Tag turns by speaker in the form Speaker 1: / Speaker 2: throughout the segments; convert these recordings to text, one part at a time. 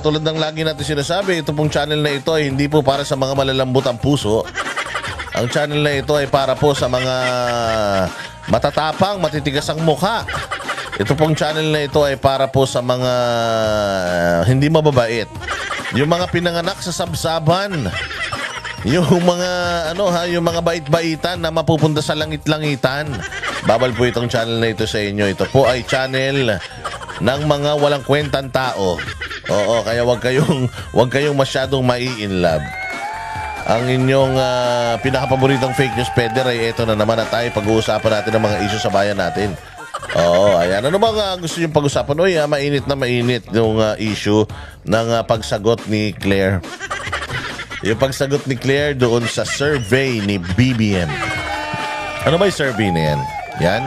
Speaker 1: Tulad ng lagi natin sinasabi, ito pong channel na ito ay hindi po para sa mga malalambot ang puso. Ang channel na ito ay para po sa mga matatapang, matitigas ang mukha. Ito pong channel na ito ay para po sa mga hindi mababait. Yung mga pinanganak sa sabsaban. Yung mga yung mga bait-baitan na mapupunta sa langit-langitan. Bawal po itong channel na ito sa inyo. Ito po ay channel ng mga walang kwentang tao. Oo, kaya wag kayong masyadong mai-inlove. Ang inyong pinakapaboritong fake news peder ay ito na naman at tayo pag-uusapan natin ng mga issue sa bayan natin. Oo, ayan. Ano bang gusto nyo pag-usapan? Uy, mainit na mainit yung issue ng pagsagot ni Claire. Yung pagsagot ni Claire doon sa survey ni BBM. Ano ba yung survey na yan? Yan?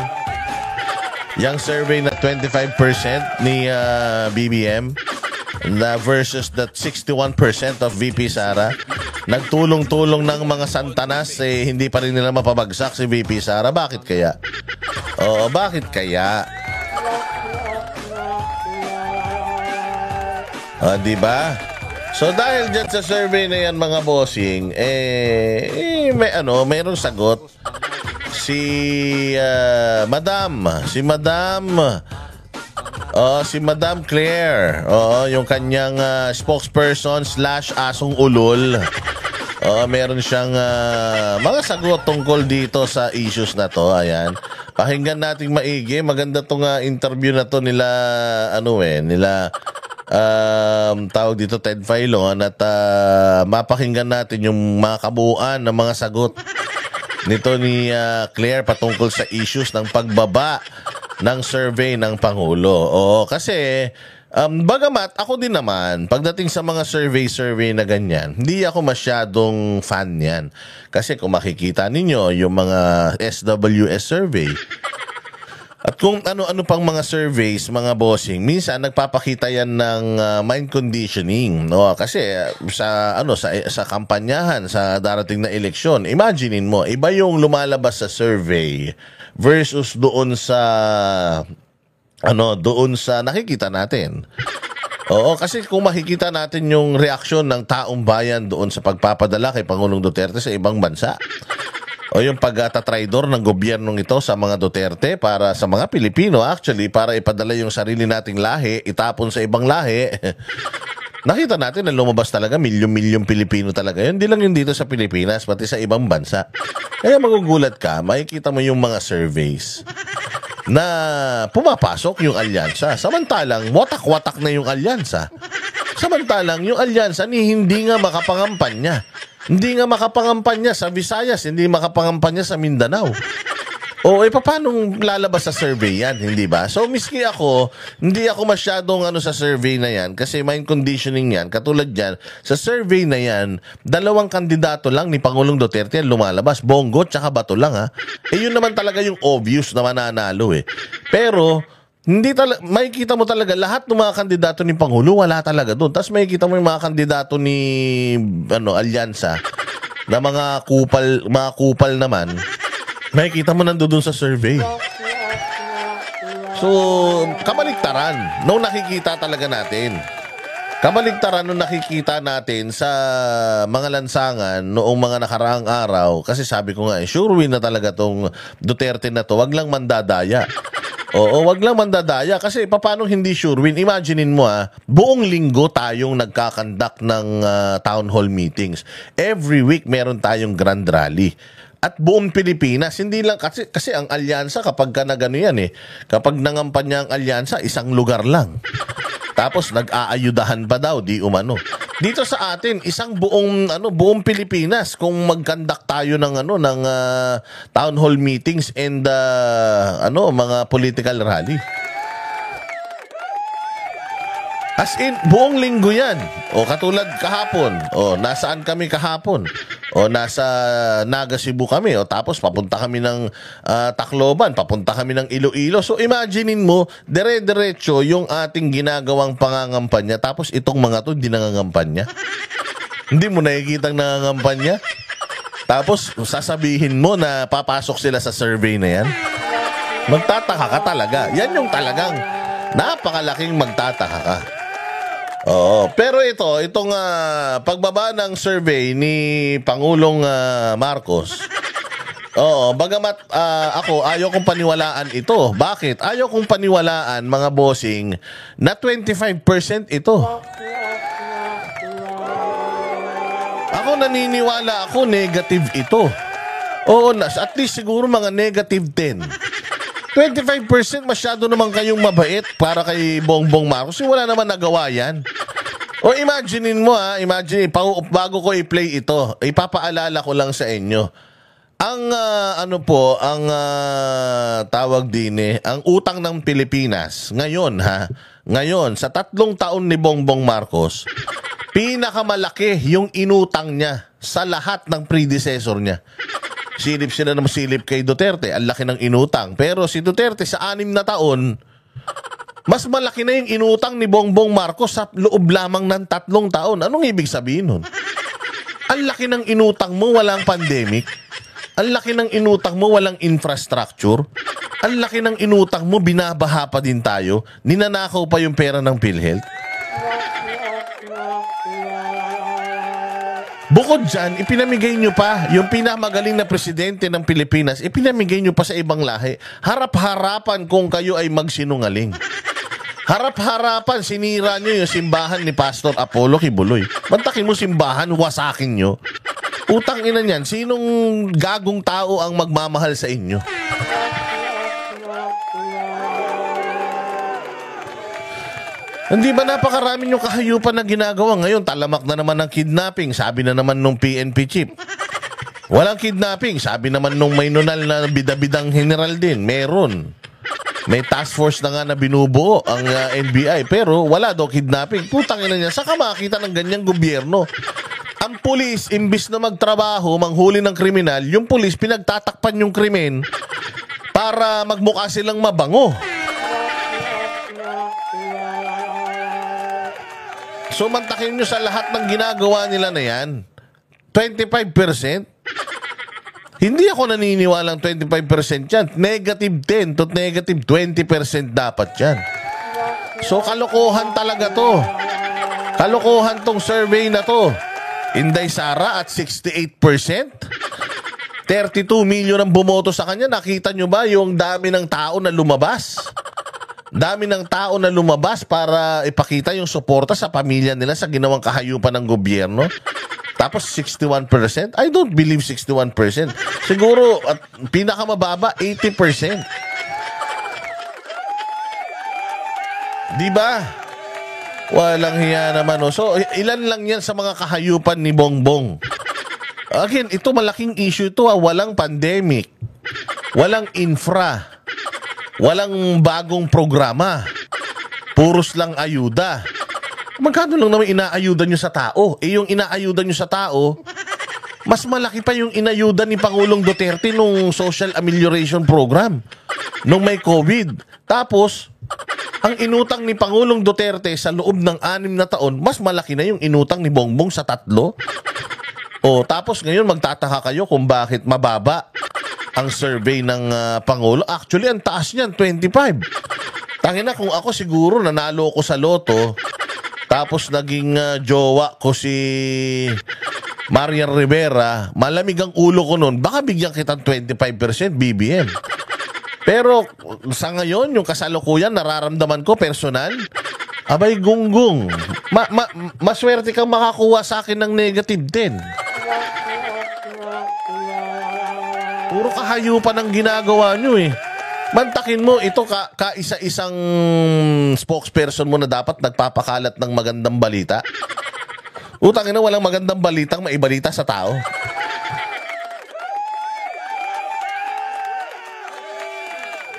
Speaker 1: Yung survey na 25% ni BBM na versus that 61% of VP Sara. Nagtulong-tulong ng mga santanas hindi pa rin nila mapabagsak si VP Sara. Bakit kaya? Oo, bakit kaya? Diba? So dahil dyan sa survey na yan mga bossing, mayroong sagot si Madam Claire, yung kanyang spokesperson / asong ulol. Meron siyang mga sagot tungkol dito sa issues na to. Ayan. Pakinggan nating maigi. Maganda tong interview na to nila tawag dito Ted Filon at mapakinggan natin yung mga kabuuan ng mga sagot nito ni Claire patungkol sa issues ng pagbaba ng survey ng Pangulo. Kasi bagamat ako din naman, pagdating sa mga survey na ganyan, hindi ako masyadong fan yan. Kasi kung makikita ninyo yung mga SWS survey, at kung ano-ano pang mga surveys, mga bossing, minsan nagpapakita yan ng mind conditioning, no? Kasi sa kampanyahan, sa darating na eleksyon, imaginein mo, iba yung lumalabas sa survey versus doon sa nakikita natin. Oo, kasi kung makikita natin yung reaksyon ng taong bayan doon sa pagpapadala kay Pangulong Duterte sa ibang bansa, o yung pagtatraidor ng gobyernong ito sa mga Duterte para sa mga Pilipino, actually, para ipadala yung sarili nating lahi, itapon sa ibang lahi. Nakita natin na lumabas talaga, milyon-milyon Pilipino talaga yun. Hindi lang yun dito sa Pilipinas, pati sa ibang bansa. Kaya magugulat ka, makikita mo yung mga surveys na pumapasok yung alyansa. Samantalang, watak-watak na yung alyansa. Samantalang, yung alyansa hindi nga makapangampanya. Hindi nga makapangampanya sa Visayas, hindi makapangampanya sa Mindanao. Paano lalabas sa survey yan, hindi ba? So, miski ako, hindi ako masyadong sa survey na yan kasi mind conditioning yan. Katulad yan, sa survey na yan, 2 kandidato lang ni Pangulong Duterte yan lumalabas. Bongo tsaka Bato lang, ha? Yun naman talaga yung obvious na mananalo, Pero, makikita mo talaga lahat ng mga kandidato ni Pangulo wala talaga doon. Tapos makikita mo yung mga kandidato ni alyansa na mga kupal naman. Makikita mo nandoon sa survey. So, kabaliktaran nung nakikita talaga natin. Kabaliktaran nung nakikita natin sa mga lansangan noong mga nakaraang araw. Kasi sabi ko nga, sure win na talaga tong Duterte na to. Wag lang mandadaya. Oo, wag lang mandadaya kasi paano hindi sure win? Imaginein mo buong linggo tayong nagkakandak ng town hall meetings. Every week meron tayong grand rally. At buong Pilipinas, hindi lang kasi ang alyansa kapag kapag nangampanya ang alyansa, isang lugar lang. Tapos nag-aayudahan pa daw, di umano. Dito sa atin, isang buong Pilipinas kung magkandak tayo ng town hall meetings and mga political rally. As in, buong linggo yan. Katulad kahapon. Nasaan kami kahapon? Nasa Naga, Cebu kami. Tapos papunta kami ng Tacloban. Papunta kami ng Iloilo. So imaginein mo, dire-diretso yung ating ginagawang pangangampanya. Tapos itong mga to, hindi nangangampanya. Hindi mo nakikita nangangampanya. Tapos sasabihin mo na papasok sila sa survey na yan. Magtataka ka talaga. Yan yung talagang napakalaking magtataka ka. Oo, pero itong pagbaba ng survey ni Pangulong Marcos. Oo, bagamat ako ayaw kong paniwalaan ito. Bakit? Ayaw kong paniwalaan, mga bossing, na 25% ito. Ako naniniwala ako negative ito. Oo, at least siguro mga negative 10. 25% masyado naman kayong mabait para kay Bongbong Marcos. Wala naman nagawa yan. O imaginein mo bago ko i-play ito, ipapaalala ko lang sa inyo. Ang tawag din ang utang ng Pilipinas ngayon sa 3 taon ni Bongbong Marcos, pinakamalaki yung inutang niya sa lahat ng predecessor niya. Silip sila ng silip kay Duterte, ang laki ng inutang. Pero si Duterte sa 6 na taon, mas malaki na yung inutang ni Bongbong Marcos sa loob lamang ng 3 taon. Anong ibig sabihin nun? Ang laki ng inutang mo, walang pandemic. Ang laki ng inutang mo, walang infrastructure. Ang laki ng inutang mo, binabaha pa din tayo. Ninanakaw pa yung pera ng PhilHealth. Bukod dyan, ipinamigay nyo pa yung pinamagaling na presidente ng Pilipinas, ipinamigay nyo pa sa ibang lahi. Harap-harapan kung kayo ay magsinungaling. Harap-harapan, sinira nyo yung simbahan ni Pastor Apollo Kibuloy. Bantakin mo simbahan, wasakin nyo. Utang ina niyan, sinong gagong tao ang magmamahal sa inyo? Hindi ba napakarami yung kahayupan na ginagawa ngayon? Talamak na naman ng kidnapping, sabi na naman nung PNP chief. Walang kidnapping, sabi naman nung may nunal na bidabidang general din. Meron. May task force na nga na binubuo ang NBI, pero wala daw kidnapping. Putang ina niya, saka makita ng ganyang gobyerno. Ang pulis, imbis na magtrabaho, manghuli ng kriminal, yung pulis pinagtatakpan yung krimen para magmukha silang mabango. So mantakin nyo sa lahat ng ginagawa nila na yan, 25%? Hindi ako naniniwalang 25% yan. Negative 10 to negative 20% dapat yan. So kalokohan talaga to. Kalokohan tong survey na to. Inday Sara at 68%. 32 million ang bumoto sa kanya. Nakita nyo ba yung dami ng tao na lumabas? Dami ng tao na lumabas para ipakita yung suporta sa pamilya nila sa ginawang kahayupan ng gobyerno. Tapos 61%? I don't believe 61%. Siguro at pinakamababa 80%. Di ba? Walang hiya naman. Oh. So ilan lang yan sa mga kahayupan ni Bongbong. Again, ito malaking issue ito. Walang pandemic. Walang infra. Walang bagong programa. Puros lang ayuda. Magkano lang naman inaayuda nyo sa tao? Yung inaayuda nyo sa tao, mas malaki pa yung inayuda ni Pangulong Duterte nung social amelioration program. Nung may COVID. Tapos, ang inutang ni Pangulong Duterte sa loob ng 6 na taon, mas malaki na yung inutang ni Bongbong sa 3. Tapos ngayon magtataka kayo kung bakit mababa ang survey ng Pangulo. Actually, ang taas niyan, 25. Tangina, kung ako siguro nanalo ko sa loto, tapos naging jowa ko si Marian Rivera, malamig ang ulo ko nun, baka bigyan kitang 25% BBM. Pero sa ngayon, yung kasalukuyan, nararamdaman ko personal, abay gunggong, maswerte kang makakuha sa akin ng negative 10. Puro kahayupan ang ginagawa nyo eh. Mantakin mo, ito kaisa-isang spokesperson mo na dapat nagpapakalat ng magandang balita. Utangin na walang magandang balitang maibalita sa tao.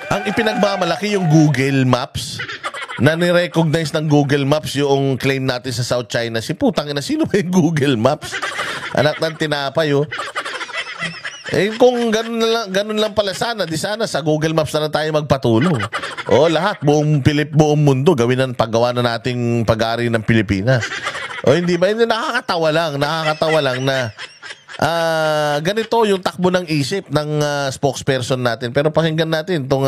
Speaker 1: Ang ipinagmamalaki yung Google Maps, na nirecognize ng Google Maps yung claim natin sa South China Sea. Putang ina, sino ba yung Google Maps? Anak ng tinapay, oh. Kung ganun lang pala sana, di sana sa Google Maps na lang tayo magpatulong. Lahat, buong mundo, gawin ang paggawa na nating pag-ari ng Pilipinas. Hindi ba? Nakakatawa lang na ganito yung takbo ng isip ng spokesperson natin. Pero pakinggan natin itong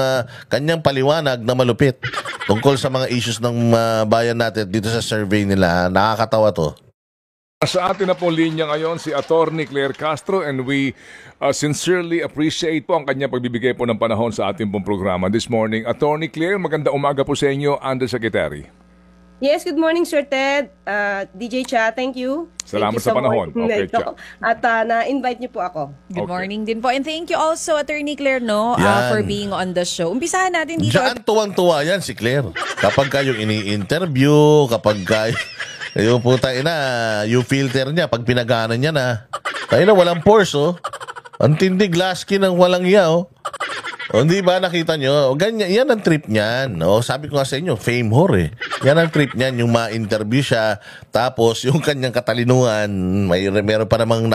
Speaker 1: kanyang paliwanag na malupit tungkol sa mga issues ng bayan natin dito sa survey nila. Nakakatawa to.
Speaker 2: Sa atin na po linya ngayon si Attorney Claire Castro, and we sincerely appreciate po ang kanyang pagbibigay po ng panahon sa ating pong programa this morning. Attorney Claire, maganda umaga po sa inyo, Undersecretary.
Speaker 3: Yes, good morning, Sir Ted. DJ Cha, thank you.
Speaker 2: Salamat
Speaker 3: Thank you
Speaker 2: sa panahon. Okay, Cha.
Speaker 3: At na-invite niyo po ako.
Speaker 4: Good morning din po. And thank you also, Attorney Claire,
Speaker 1: Yan.
Speaker 4: for being on the show. Umpisahan natin dito.
Speaker 1: Diyan tuwang-tuwa yan si Claire. Kapag kayong ini-interview, kapag yung puta ina, yung filter niya, pag pinagana niya na, tayo na walang pores, oh. Ang tindi glass skin ng walang iya, oh. O, hindi ba nakita nyo? O, ganyan, yan ang trip niyan. O, sabi ko nga sa inyo, fame whore eh. Yan ang trip niyan, yung ma-interview siya, tapos yung kanyang katalinuhan, meron pa namang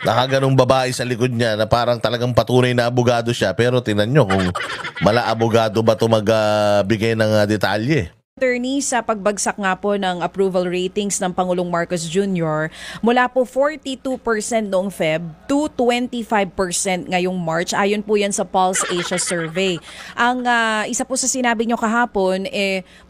Speaker 1: nakaganong babae sa likod niya na parang talagang patunay na abogado siya. Pero tinan nyo kung mala abogado ba ito magbigay ng detalye.
Speaker 4: Attorney, sa pagbagsak nga po ng approval ratings ng Pangulong Marcos Jr. mula po 42% noong Feb to 25% ngayong March. Ayon po yan sa Pulse Asia Survey. Ang isa po sa sinabi nyo kahapon,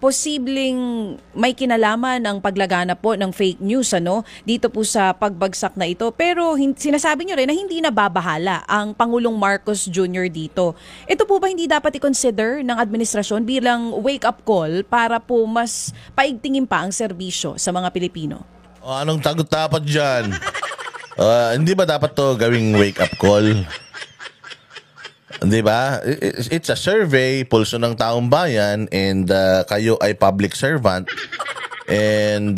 Speaker 4: posibleng may kinalaman ang paglagana po ng fake news dito po sa pagbagsak na ito. Pero sinasabi nyo rin na hindi nababahala ang Pangulong Marcos Jr. dito. Ito po ba hindi dapat i-consider ng administrasyon bilang wake-up call para po mas paigtingin pa ang serbisyo sa mga Pilipino?
Speaker 1: Anong tagot dapat dyan? Hindi ba dapat to gawing wake-up call? Hindi ba? It's a survey, pulso ng taong bayan, and kayo ay public servant. And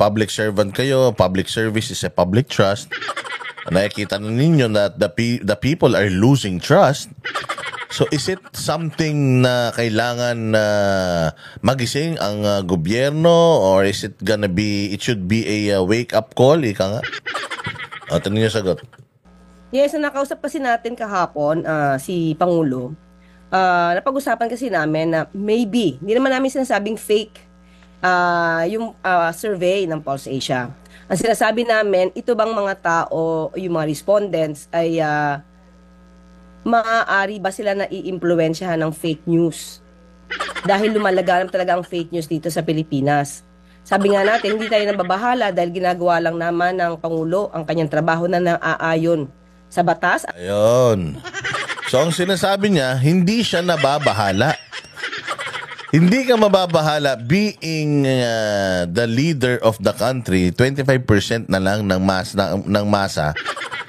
Speaker 1: public servant kayo, public service is a public trust. Nakikita na ninyo that the people are losing trust. So is it something na kailangan magising ang gobyerno, or is it it should be a wake-up call? Ika nga. Ito ninyo sagot.
Speaker 3: Yes, nakausap kasi natin kahapon si Pangulo. Napag-usapan kasi namin na maybe, hindi naman namin sinasabing fake yung survey ng Pulse Asia. Ang sinasabi namin, ito bang mga tao, yung mga respondents ay maaari ba sila na i-impluwensyahan ng fake news? Dahil lumalaganap talaga ang fake news dito sa Pilipinas. Sabi nga natin, hindi tayo nababahala dahil ginagawa lang naman ng Pangulo ang kanyang trabaho na naaayon sa batas.
Speaker 1: Ayun. So ang sinasabi niya, hindi siya nababahala. Hindi ka mababahala being the leader of the country. 25% na lang ng masa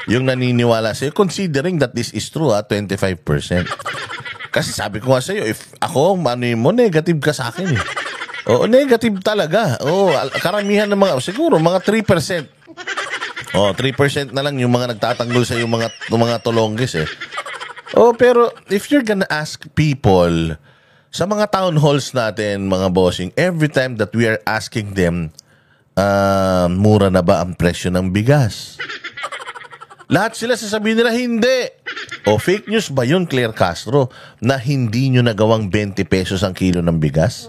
Speaker 1: yung naniniwala sa'yo, considering that this is true, 25%. Kasi sabi ko nga sa'yo, if ako, negative ka sa akin eh. Oo, negative talaga. Oo, karamihan ng siguro, mga 3%. Oo, 3% na lang yung mga nagtatanggol sa yung mga tolonggis eh. Oo, pero if you're gonna ask people, sa mga town halls natin, mga bossing, every time that we are asking them, mura na ba ang presyo ng bigas? Lahat sila sasabihin nila, hindi. O fake news ba yun, Claire Castro, na hindi nyo nagawang 20 pesos ang kilo ng bigas?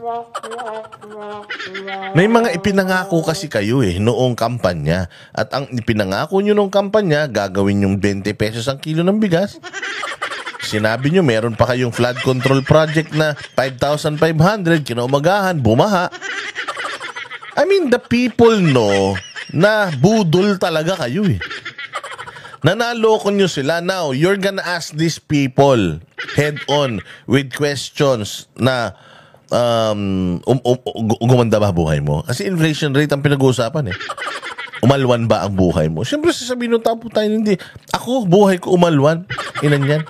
Speaker 1: May mga ipinangako kasi kayo noong kampanya. At ang ipinangako nyo noong kampanya, gagawin yung 20 pesos ang kilo ng bigas. Sinabi nyo, meron pa kayong flood control project na 5,500, kinaumagahan, bumaha. I mean, the people know na budol talaga kayo Nanaloko nyo sila. Now, you're gonna ask these people head on with questions na gumanda ba buhay mo? Kasi inflation rate ang pinag-uusapan Umalwan ba ang buhay mo? Siyempre sasabihin ng tapo tayo, hindi. Ako, buhay ko umalwan. Inan yan.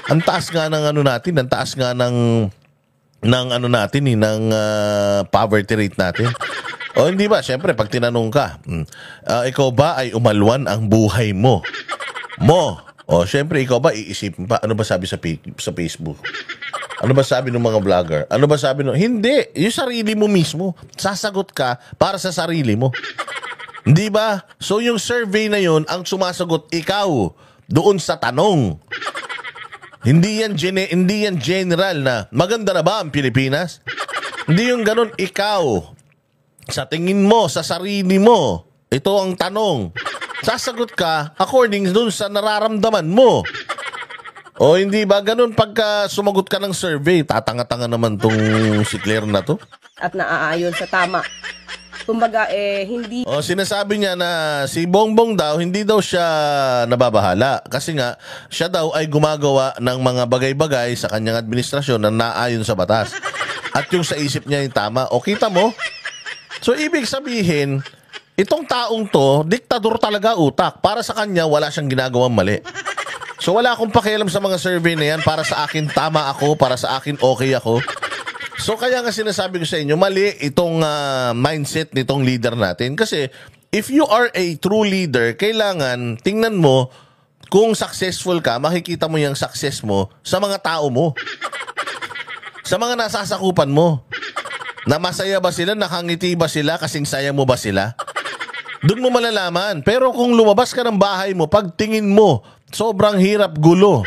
Speaker 1: Ang taas nga ng natin, ang taas nga ng poverty rate natin. O hindi ba? Siyempre, pag tinanong ka, ikaw ba ay umalwan ang buhay mo? O siyempre, ikaw ba iisipin pa? Ano ba sabi sa Facebook? Ano ba sabi ng mga vlogger? Ano ba sabi ng... Hindi. Yung sarili mo mismo. Sasagot ka para sa sarili mo. Hindi ba? So yung survey na yun, ang sumasagot ikaw doon sa tanong. Hindi yan general na maganda na ba ang Pilipinas? Hindi yung ganun, ikaw. Sa tingin mo, sa sarili mo, ito ang tanong. sasagot ka according dun sa nararamdaman mo. O hindi ba ganun pagka sumagot ka ng survey, tatanga-tanga naman tong si Claire na to?
Speaker 3: At naaayon sa tama. Kumbaga, hindi
Speaker 1: O sinasabi niya na si Bongbong daw, hindi daw siya nababahala. Kasi nga, siya daw ay gumagawa ng mga bagay-bagay sa kanyang administrasyon na naayon sa batas. At yung sa isip niya yung tama. O kita mo? So ibig sabihin, itong taong to, diktador talaga utak. Para sa kanya, wala siyang ginagawang mali. So wala akong pakialam sa mga survey na yan. Para sa akin, tama ako. Para sa akin, okay ako. So kaya nga sinasabi ko sa inyo, mali itong mindset nitong leader natin. Kasi if you are a true leader, kailangan tingnan mo kung successful ka, makikita mo yung success mo sa mga tao mo. Sa mga nasasakupan mo. Na masaya ba sila, nakangiti ba sila, kasing saya mo ba sila? Doon mo malalaman. Pero kung lumabas ka ng bahay mo, pagtingin mo, sobrang hirap, gulo.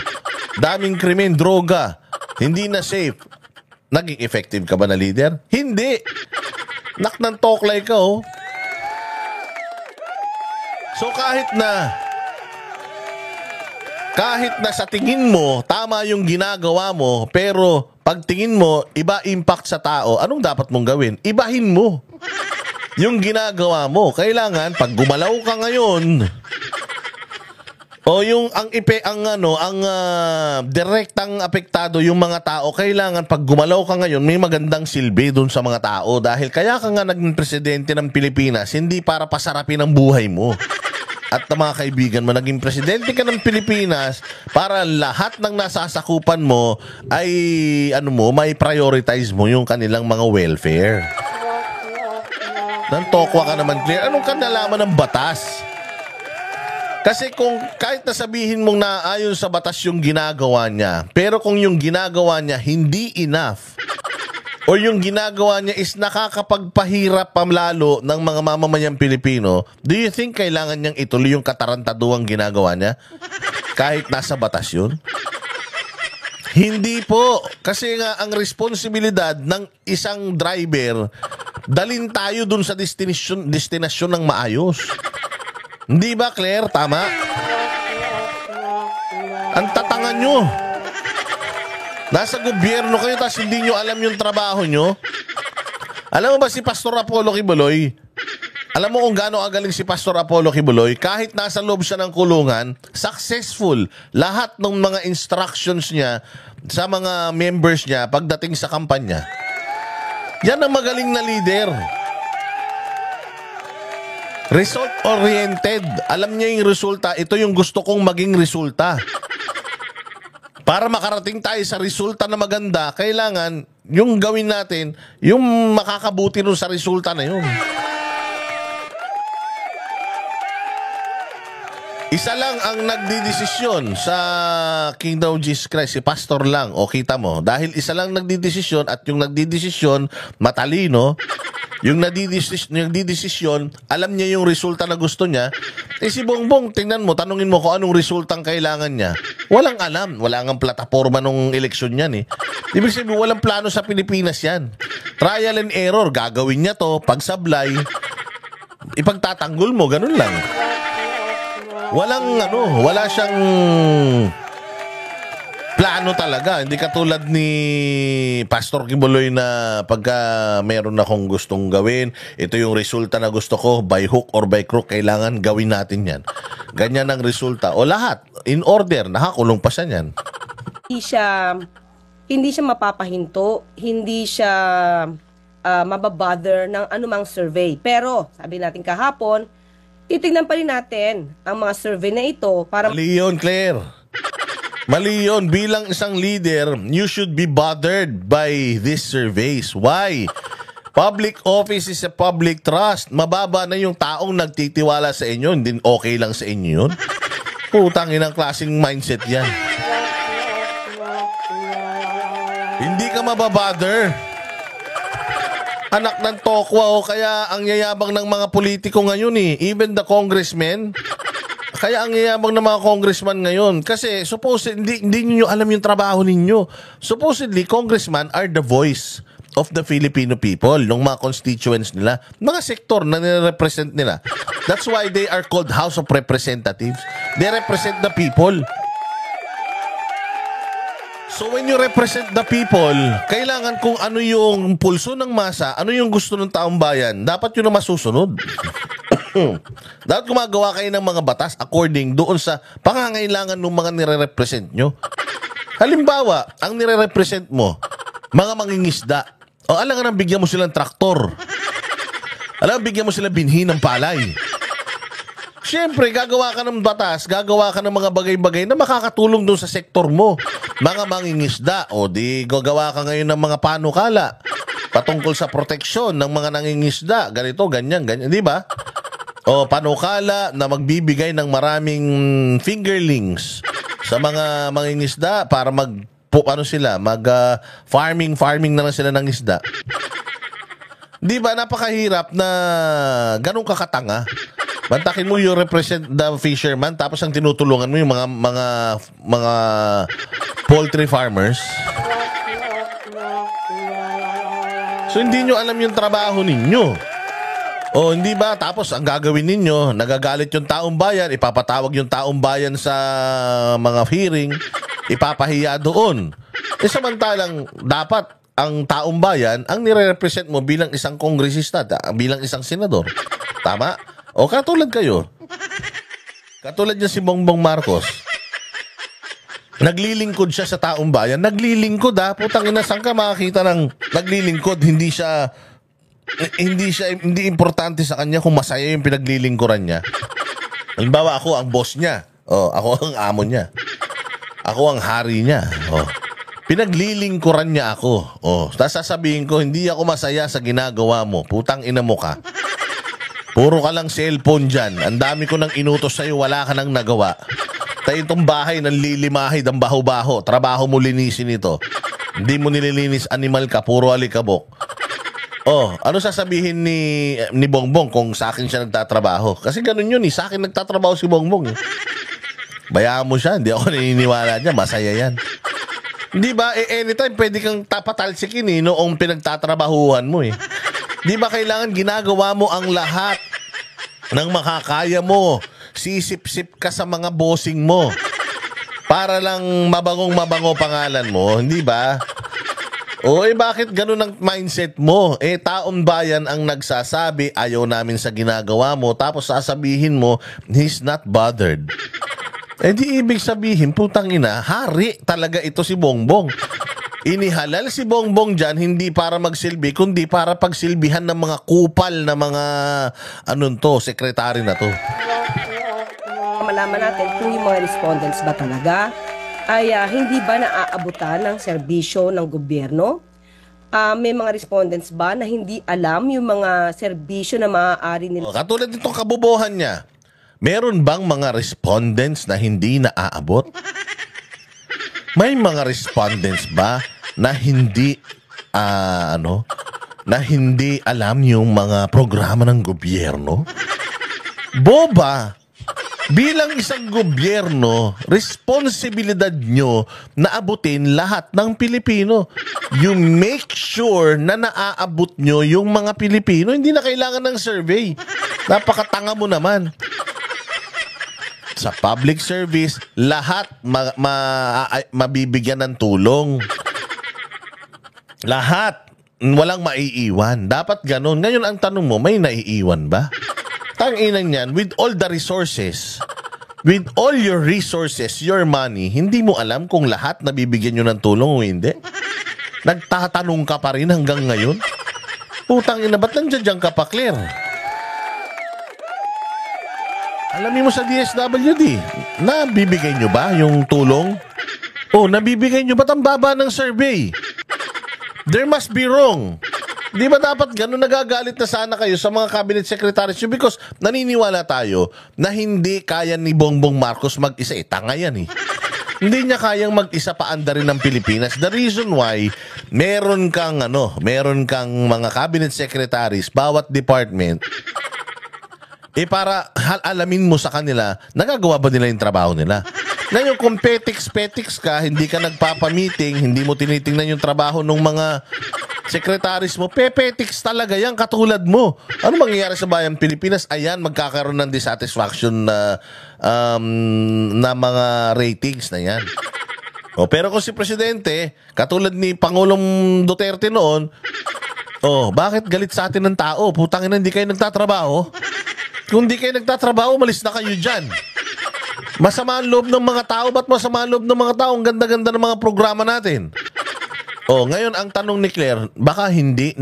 Speaker 1: Daming krimen, droga. Hindi na safe. Naging effective ka ba na leader? Hindi. Nak ng toklay ka, oh. So kahit na sa tingin mo, tama yung ginagawa mo, pero pagtingin mo, iba impact sa tao, anong dapat mong gawin? Ibahin mo yung ginagawa mo. Kailangan, pag gumalaw ka ngayon, o yung direktang apektado yung mga tao, kailangan pag gumalaw ka ngayon, may magandang silbi doon sa mga tao. Dahil kaya ka nga naging presidente ng Pilipinas, hindi para pasarapin ang buhay mo. At mga kaibigan mo, naging presidente ka ng Pilipinas para lahat ng nasasakupan mo ay may prioritize mo yung kanilang mga welfare. Nantokwa ka naman, Claire. Anong kanalaman ng batas? Kasi kung kahit nasabihin mong naayon sa batas yung ginagawa niya, pero kung yung ginagawa niya hindi enough, o yung ginagawa niya is nakakapagpahirap pamlalo ng mga mamamayang Pilipino, do you think kailangan niyang ituloy yung katarantaduang ginagawa niya? Kahit nasa batas yun? Hindi po. Kasi nga ang responsibilidad ng isang driver, dalin tayo dun sa destinasyon ng maayos. Hindi ba, Claire? Tama? Ang tatangan nyo. Nasa gobyerno kayo tapos hindi nyo alam yung trabaho nyo. Alam mo ba si Pastor Apollo Kibuloy? Alam mo kung gaano agaling si Pastor Apollo Kibuloy? Kahit nasa loob siya ng kulungan, successful. Lahat ng mga instructions niya sa mga members niya pagdating sa kampanya. Yan ang magaling na leader. Result-oriented. Alam niya yung resulta. Ito yung gusto kong maging resulta. Para makarating tayo sa resulta na maganda, kailangan yung gawin natin, yung makakabuti nun sa resulta na yun. Isa lang ang nagdidesisyon sa Kingdom of Jesus Christ, si pastor lang. O kita mo, dahil isa lang nagdidesisyon at yung nagdidesisyon matalino, yung nagdidesisyon, alam niya yung resulta na gusto niya. Si Bongbong, tingnan mo, tanungin mo kung anong resultang kailangan niya. Walang alam. Wala nga plataforma nung eleksyon yan eh. Ibig sabihin, walang plano sa Pilipinas yan. Trial and error. Gagawin niya to, pagsablay, ipagtatanggol mo, ganun lang. Wala siyang plano talaga. Hindi katulad ni Pastor Kibuloy na pagka meron akong gustong gawin, ito yung resulta na gusto ko, by hook or by crook, kailangan gawin natin yan. Ganyan ang resulta. O lahat, in order, nakakulong pa siya yan.
Speaker 3: Hindi siya mapapahinto, hindi siya mababother ng anumang survey. Pero, sabi natin kahapon, titignan pa rin natin ang mga survey na ito para...
Speaker 1: Mali yun, Claire. Mali yun. Bilang isang leader, you should be bothered by these surveys. Why? Public office is a public trust. Mababa na yung taong nagtitiwala sa inyo. Hindi okay lang sa inyo yun. Putang inang klaseng mindset yan. Hindi ka mababother. Anak ng tokwa o kaya ang yayabang ng mga politiko ngayon eh. Even the congressmen. Kaya ang yayabang ng mga congressman ngayon. Kasi supposedly, hindi niyo alam yung trabaho ninyo. Supposedly, congressmen are the voice of the Filipino people, ng mga constituents nila, mga sektor na nire-represent nila. That's why they are called House of Representatives. They represent the people. So when you represent the people, kailangan kung ano yung pulso ng masa, ano yung gusto ng taong bayan, dapat yun ang masusunod. Dapat gumagawa kayo ng mga batas according doon sa pangangailangan ng mga nire-represent nyo. Halimbawa, ang nire-represent mo, mga mangingisda. O alam nga nang bigyan mo silang traktor. Alam, bigyan mo sila binhi ng palay. Siyempre, gagawa ka ng batas, gagawa ka ng mga bagay-bagay na makakatulong doon sa sektor mo. Mga mangingisda, o di gagawa ka ngayon ng mga panukala patungkol sa proteksyon ng mga nangingisda. Ganito, ganyan, ganyan. Di ba? O panukala na magbibigay ng maraming fingerlings sa mga mangingisda para farming na lang sila ng isda. Di ba, napakahirap na ganun kakatanga. Bantakin mo yung represent the fisherman tapos ang tinutulungan mo yung mga poultry farmers. So hindi nyo alam yung trabaho ninyo. O hindi ba? Tapos ang gagawin ninyo, nagagalit yung taong bayan, ipapatawag yung taong bayan sa mga hearing, ipapahiya doon. Samantalang dapat ang taong bayan ang nire-represent mo bilang isang kongresista, bilang isang senador. Tama? O katulad kayo. Katulad niya si Bongbong Marcos. Naglilingkod siya sa taong bayan. Naglilingkod putang ina, saan ka makakita ng naglilingkod? Hindi importante sa kanya kung masaya yung pinaglilingkuran niya. Halimbawa, ako ang boss niya. O, ako ang amo niya. Ako ang hari niya. O, pinaglilingkuran niya ako. O, tapos sasabihin ko, hindi ako masaya sa ginagawa mo. Putang ina mo ka. Puro ka lang cellphone dyan. Ang dami ko nang inutos sa'yo, wala ka nang nagawa. Tayo itong bahay ng lilimahid ang baho-baho. Trabaho mo linisin ito. Hindi mo nililinis, animal ka, puro alikabok. Oh, ano sasabihin ni Bongbong kung sa akin siya nagtatrabaho? Kasi ganun yun sa akin nagtatrabaho si Bongbong Bayaan mo siya, hindi ako naniniwala niya, masaya yan. Di ba, anytime pwede kang tapatalsikin noong pinagtatrabahuhan mo Di ba kailangan ginagawa mo ang lahat ng makakaya mo? Sisip-sip ka sa mga bossing mo para lang mabangong-mabango pangalan mo, hindi ba? O bakit ganun ang mindset mo? Taong bayan ang nagsasabi, ayaw namin sa ginagawa mo, tapos sasabihin mo, he's not bothered. Di ibig sabihin, putang ina, hari talaga ito si Bongbong. Inihalal si Bongbong dyan, hindi para magsilbi, kundi para pagsilbihan ng mga kupal na mga, sekretary na to.
Speaker 3: Malaman natin kung yung mga respondents ba talaga ay hindi ba naaabutan ng serbisyo ng gobyerno? May mga respondents ba na hindi alam yung mga serbisyo na maaari nila?
Speaker 1: Katulad itong kabubuhan niya, meron bang mga respondents na hindi naaabot? May mga respondents ba na hindi na hindi alam yung mga programa ng gobyerno? Boba! Bilang isang gobyerno, responsibilidad nyo na abutin lahat ng Pilipino. You make sure na naaabot nyo yung mga Pilipino. Hindi na kailangan ng survey. Napakatanga mo naman. Sa public service, lahat mabibigyan ng tulong. Lahat. Walang maiiwan. Dapat ganun. Ngayon ang tanong mo, may naiiwan ba? Tanginan yan, with all the resources, with all your resources, your money, hindi mo alam kung lahat nabibigyan nyo ng tulong o hindi? Nagtatanong ka pa rin hanggang ngayon? Putang ina, ba't nandiyan ka pa, Claire? Alamin mo sa DSWD, nabibigay nyo ba yung tulong? O, nabibigay nyo ba't ang baba ng survey? There must be wrong. Di ba dapat ganun nagagalit na sana kayo sa mga cabinet secretaries nyo because naniniwala tayo na hindi kaya ni Bongbong Marcos mag-isa. Tanga yan Hindi niya kayang mag-isa paandarin ng Pilipinas. The reason why meron kang mga cabinet secretaries, bawat department, para alamin mo sa kanila, nagagawa ba nila yung trabaho nila? Ngayon, kung petiks ka, hindi ka nagpapamiting, hindi mo tinitingnan yung trabaho ng mga Sekretaris mo, pepetics talaga yan, katulad mo. Ano mangyayari sa bayang Pilipinas? Ayan, magkakaroon ng dissatisfaction na mga ratings na yan. Pero kung si Presidente, katulad ni Pangulong Duterte noon, bakit galit sa atin ng tao? Putang ina, hindi kayo nagtatrabaho. Kung hindi kayo nagtatrabaho, malis na kayo dyan. Masama ang loob ng mga tao. Ba't masama ang loob ng mga tao? Ang ganda-ganda ng mga programa natin. Ngayon, ang tanong ni Claire, baka hindi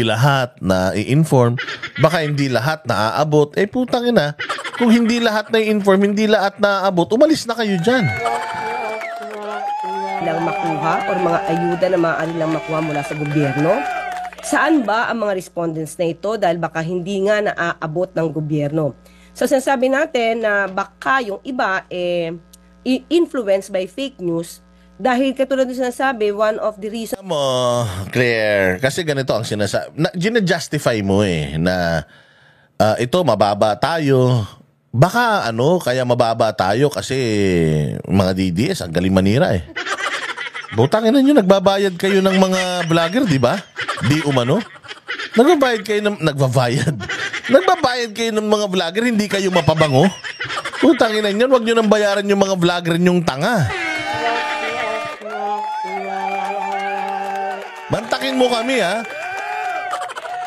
Speaker 1: lahat na i-inform, baka hindi lahat na aabot. Putang ina, kung hindi lahat na i-inform, hindi lahat na aabot, umalis na kayo dyan.
Speaker 3: Lang makuha o mga ayuda na maaari lang makuha mula sa gobyerno? Saan ba ang mga respondents na ito dahil baka hindi nga naaabot ng gobyerno? So sinasabi natin na baka yung iba influenced by fake news dahil katulad ng sinasabi, one of the reasons
Speaker 1: mo, Claire, kasi ganito ang sinasabi, gina-justify mo na ito mababa tayo. Baka kaya mababa tayo kasi mga DDS ang galing manira Butangin na nyo, nagbabayad kayo ng mga vlogger, di ba? Di umano? Nagbabayad kayo ng mga vlogger, hindi kayo mapabango? Butangin na nyo, wag nyo nang bayaran yung mga vlogger nyong tanga. Mantakin mo kami, ha?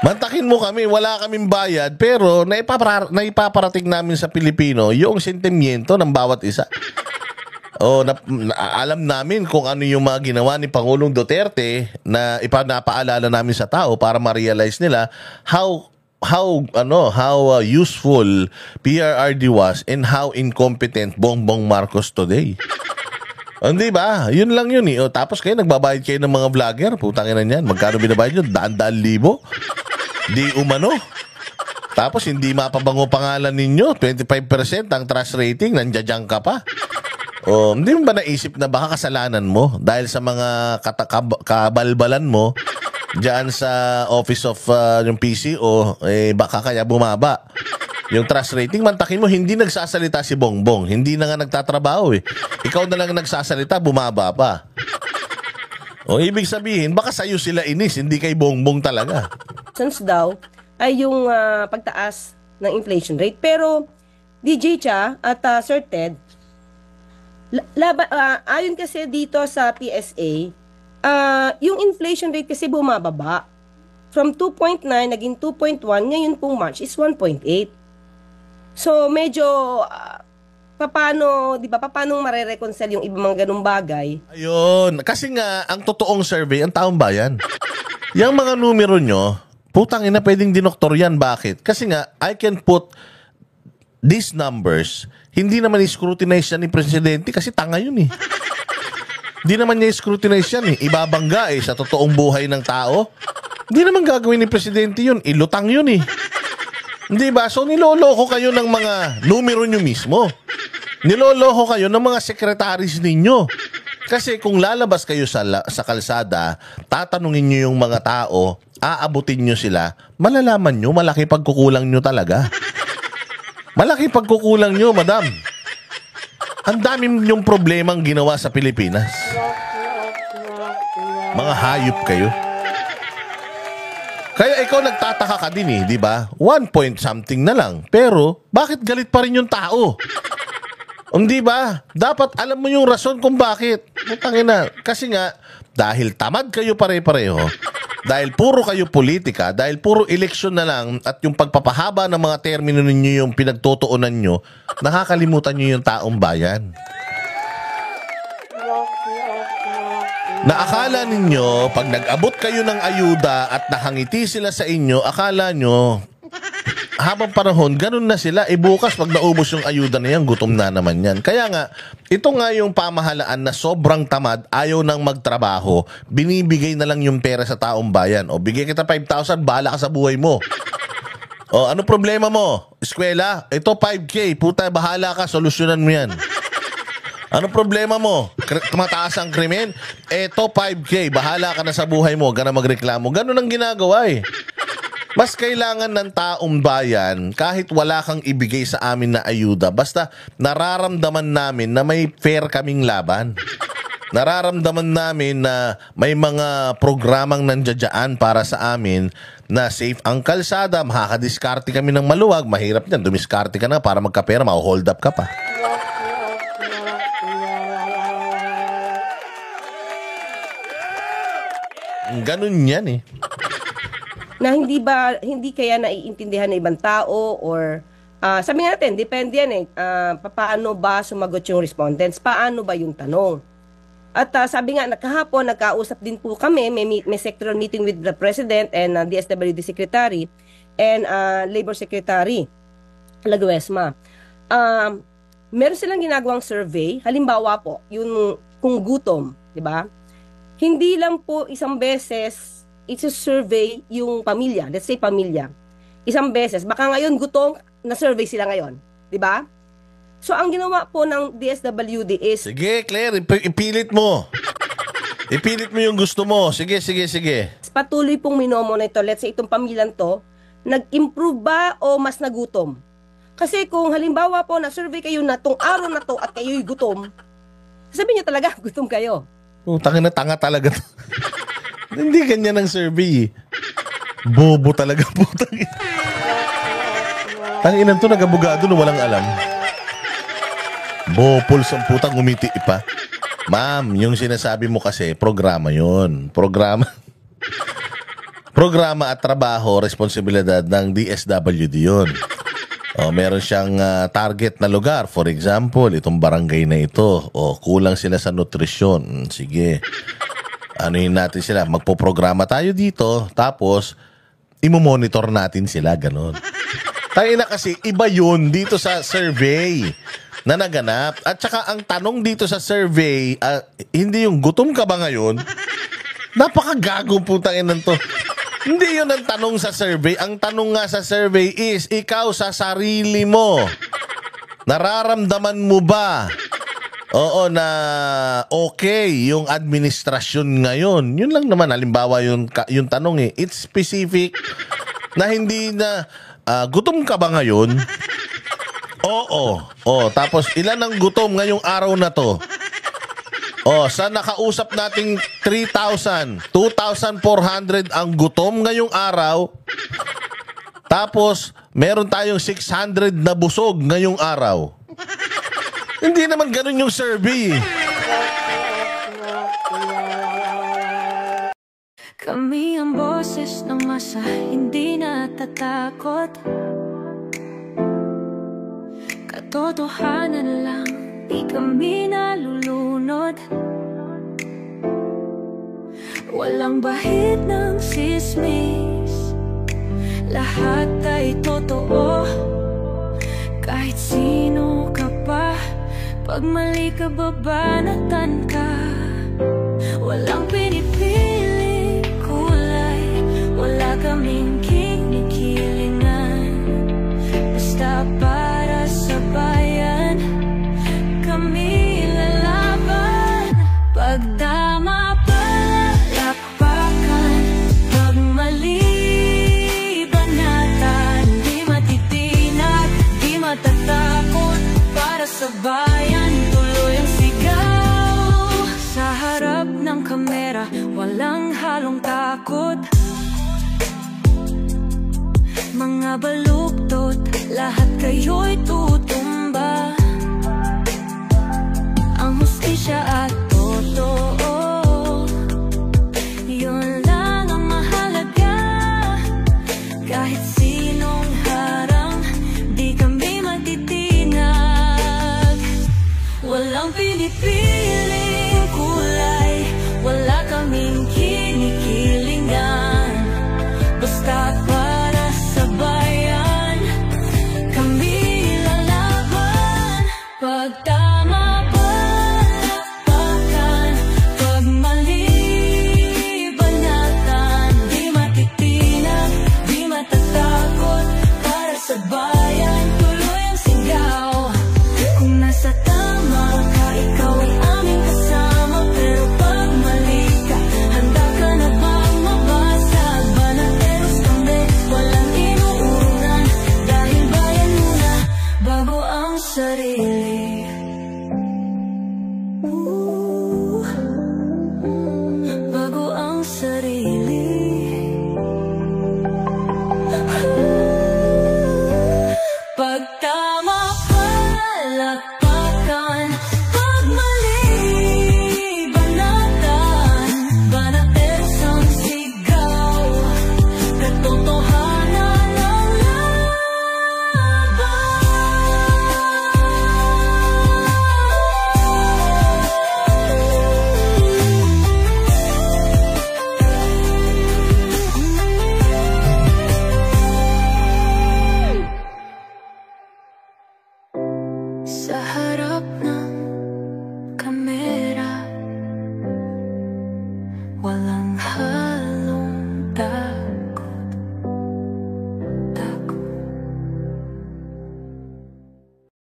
Speaker 1: Mantakin mo kami, wala kaming bayad, pero naipaparating namin sa Pilipino yung sentimiento ng bawat isa. Alam namin kung ano yung mga ginawa ni Pangulong Duterte na ipinapaalala namin sa tao para ma-realize nila how useful PRRD was and how incompetent Bongbong Marcos today. Hindi ba? Yun lang yun tapos kayo nagbabayad kayo ng mga vlogger. Putangin na yan. Magkano binabayad nyo? Daan-daan libo? Di umano? Tapos hindi mapabango pangalan ninyo. 25% ang trust rating. Nandiyan ka pa. Hindi mo ba naisip na baka kasalanan mo dahil sa mga kabalbalan mo diyan sa office of yung PCO, baka kaya bumaba yung trust rating? Mantakin mo, hindi nagsasalita si Bongbong. Hindi na nga nagtatrabaho Ikaw na lang nagsasalita, bumaba pa. Ibig sabihin, baka sa'yo sila inis, hindi kay Bongbong talaga.
Speaker 3: daw ay yung pagtaas ng inflation rate. Pero DJ Cha at Sir Ted, ayon kasi dito sa PSA, yung inflation rate kasi bumababa. From 2.9 naging 2.1, ngayon pong March is 1.8. So medyo paano mare-reconcile yung ibang mga ganung bagay?
Speaker 1: Ayun, kasi nga ang totoong survey ang taong bayan. Yung mga numero nyo, putang ina, pwedeng dinoktor yan. Bakit? Kasi nga I can put these numbers, hindi naman i-scrutinize yan ni Presidente kasi tanga yun Hindi naman niya i-scrutinize yan Ibabangga sa totoong buhay ng tao. Hindi naman gagawin ni Presidente yun. Ilutang yun Hindi ba? So niloloko kayo ng mga numero nyo mismo. Niloloko kayo ng mga secretaries ninyo. Kasi kung lalabas kayo sa kalsada, tatanungin nyo yung mga tao, aabutin nyo sila, malalaman nyo, malaki pagkukulang nyo talaga. Malaki pagkukulang nyo, madam. Ang dami nyong problemang ginawa sa Pilipinas. Mga hayop kayo. Kaya ikaw nagtataka ka din di ba? 1 point something na lang. Pero, bakit galit pa rin yung tao? Di ba? Dapat alam mo yung rason kung bakit. Putangina. Kasi nga, dahil tamad kayo pare-pareho, dahil puro kayo politika, dahil puro eleksyon na lang at yung pagpapahaba ng mga termino ninyo yung pinagtutuunan nyo, nakakalimutan nyo yung taong bayan. Naakala ninyo, pag nag-abot kayo ng ayuda at nakangiti sila sa inyo, akala nyo, habang panahon, ganun na sila. Bukas pag naubos yung ayuda na yan, gutom na naman yan. Kaya nga, ito nga yung pamahalaan na sobrang tamad, ayaw nang magtrabaho, binibigay na lang yung pera sa taong bayan. Bigay kita 5,000, bahala ka sa buhay mo. Ano problema mo? Eskwela? Ito 5K, puta, bahala ka, solusyonan mo yan. Ano problema mo? Tumataas ang krimen? Ito 5K, bahala ka na sa buhay mo, gana magreklamo. Ganun ang ginagawa Mas kailangan ng taong bayan, kahit wala kang ibigay sa amin na ayuda, basta nararamdaman namin na may fair kaming laban. Nararamdaman namin na may mga programang nandiyadyaan para sa amin na safe ang kalsada, makakadiskarte kami ng maluwag, mahirap yan, dumiskarte ka na para magkapera, ma-hold up ka pa. Ganun yan eh.
Speaker 3: Na hindi kaya naiintindihan ng ibang tao or sabi natin, depende yan eh. Paano ba sumagot yung respondents? Paano ba yung tanong? At sabi nga, kahapon, nagkausap din po kami, may sectoral meeting with the President and DSWD Secretary and Labor Secretary, Laguesma. Meron silang ginagawang survey, halimbawa po, yung kung gutom, di ba? Hindi lang po isang beses, survey yung pamilya, let's say pamilya. Isang beses, baka ngayon gutom, na-survey sila ngayon, di ba? So, ang ginawa po ng DSWD is...
Speaker 1: Sige, Claire, ipilit mo. Ipilit mo yung gusto mo. Sige.
Speaker 3: Patuloy pong minomonitor, let's say itong pamilyang to, nag-improve ba o mas nagutom? Kasi kung halimbawa po na-survey kayo na tong araw na to at kayo'y gutom, sabihin niyo talaga, gutom kayo.
Speaker 1: Tanga talaga to. Hindi ganyan ang survey. Bobo talaga po. Tanginan to, nagabugado na walang alam. Bopol sa putang umiti pa. Ma'am, yung sinasabi mo kasi, programa yun. Programa at trabaho, responsibilidad ng DSWD yun. Meron siyang target na lugar. For example, itong barangay na ito. Kulang sila sa nutrisyon. Sige. Anuhin natin sila. Magpo-programa tayo dito. Tapos, imomonitor natin sila. Ganon. Tayo na kasi, iba yun dito sa survey na naganap. At saka ang tanong dito sa survey, hindi yung gutom ka ba ngayon? Napakagagong putang inan to. Hindi yun ang tanong sa survey. Ang tanong nga sa survey is, ikaw sa sarili mo, nararamdaman mo ba na okay yung administrasyon ngayon? Yun lang naman. Halimbawa yung tanong it's specific na hindi na gutom ka ba ngayon? Oo. Tapos ilan ang gutom ngayong araw na to? Sa nakausap nating 3,000, 2,400 ang gutom ngayong araw. Tapos meron tayong 600 na busog ngayong araw. Hindi naman ganun yung survey.
Speaker 5: Kami ang boses ng masa, hindi natatakot. Katotohanan lang, di kami nalulunod. Walang bahid ng sismis, lahat ay totoo. Kahit sino ka pa, pag mali ka babanatan ka. Walang pinipili kulay, wala kaming kinikilingan. Basta para sa bayan, kami lalaban. Pag tama palakpakan, pag mali banatan. Di matitinag, di matatakot, para sa bayan tuloy ang sigaw. Sa harap ng kamera, walang halong takot. Mga baluktot, lahat kayo'y tutumba. Ang hustisya at totoo, yun lang ang mahalaga. Kahit sinong harang, di kami matitinag. Walang pinipiling kulay, wala kaming kinikilingan. Basta para sa bayan, kami lalaban. Pag tama palakpakan, pag mali banatan. Di matitinag, di matatakot, para sa bayan tuloy ang sigaw. Kung nasa tama ka, ikaw ay aming kasama. Pero pag mali ka, handa ka na bang mabasag? Banateros kami, walang inuunan. Dahil bayan muna, bago ang sarili. walang